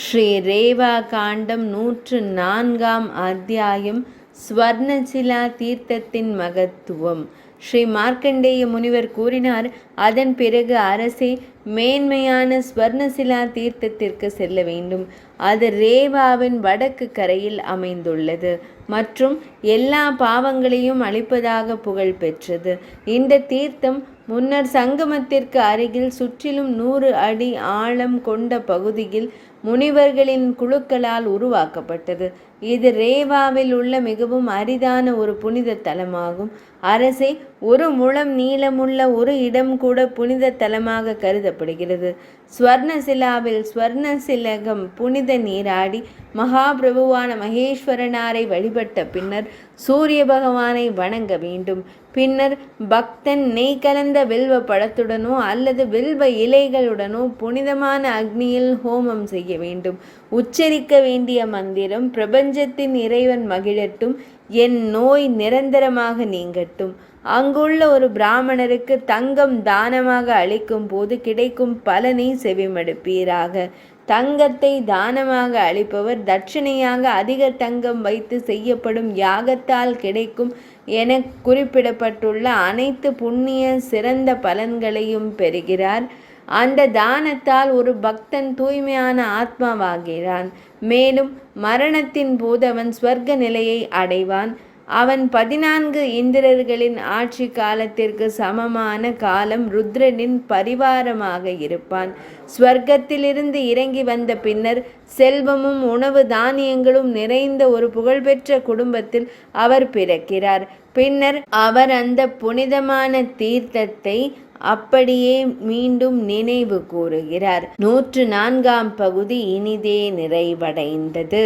ஸ்ரீ ரேவா காண்டம் 104ஆம் அத்தியாயம் ஸ்வர்ணசிலா தீர்த்தத்தின் மகத்துவம். ஸ்ரீ மார்க்கண்டேய முனிவர் கூறினார், அதன் பிறகு அரசே, மேன்மையான ஸ்வர்ணசிலா தீர்த்தத்திற்கு செல்ல வேண்டும். அது ரேவாவின் வடக்கு கரையில் அமைந்துள்ளது மற்றும் எல்லா பாவங்களையும் அழிப்பதாக புகழ் பெற்றது. இந்த தீர்த்தம் முன்னர் சங்கமத்திற்கு அருகில் சுற்றிலும் 100 அடி ஆழம் கொண்ட பகுதியில் முனிவர்களின் குழுக்களால் உருவாக்கப்பட்டது. இது ரேவாவில் உள்ள மிகவும் அரிதான ஒரு புனித தலமாகும். அரசே, 1 முழம் நீளமுள்ள ஒரு இடம் கூட புனித தலமாக கருதப்படுகிறது. ஸ்வர்ணசிலாவில் ஸ்வர்ணசிலகம் புனித நீராடி மகாபிரபுவான மகேஸ்வரனாரை வழிபட்ட பின்னர் சூரிய பகவானை வணங்க வேண்டும். பின்னர் பக்தன் நெய் கலந்த வில்வ பழத்துடனோ அல்லது வில்வ இலைகளுடனோ புனிதமான அக்னியில் ஹோமம் செய்ய வேண்டும். உச்சரிக்க வேண்டிய மந்திரம், பிரபஞ்சத்தின் இறைவன் மகிழட்டும், என் நோய் நிரந்தரமாக நீங்கட்டும். அங்குள்ள ஒரு பிராமணருக்கு தங்கம் தானமாக அளிக்கும் போது கிடைக்கும் பலனை செவிமடுப்பீராக. தங்கத்தை தானமாக அளிப்பவர் தட்சணையாக அதிக தங்கம் வைத்து செய்யப்படும் யாகத்தால் கிடைக்கும் என குறிப்பிடப்பட்டுள்ள அனைத்து புண்ணிய சிறந்த பலன்களையும் பெறுகிறார். அந்த தானத்தால் ஒரு பக்தன் தூய்மையான ஆத்மாவாகிறான். மேலும் மரணத்தின் போது அவன் ஸ்வர்க்க நிலையை அடைவான். அவன் 14 இந்திரர்களின் ஆட்சி காலத்திற்கு சமமான காலம் ருத்ரனின் பரிவாரமாக இருப்பான். ஸ்வர்க்கத்திலிருந்து இறங்கி வந்த பின்னர் செல்வமும் உணவு தானியங்களும் நிறைந்த ஒரு புகழ்பெற்ற குடும்பத்தில் அவர் பிறக்கிறார். பின்னர் அவர் அந்த புனிதமான தீர்த்தத்தை அப்படியே மீண்டும் நினைவு கூறுகிறார். 104ஆம் பகுதி இனிதே நிறைவடைந்தது.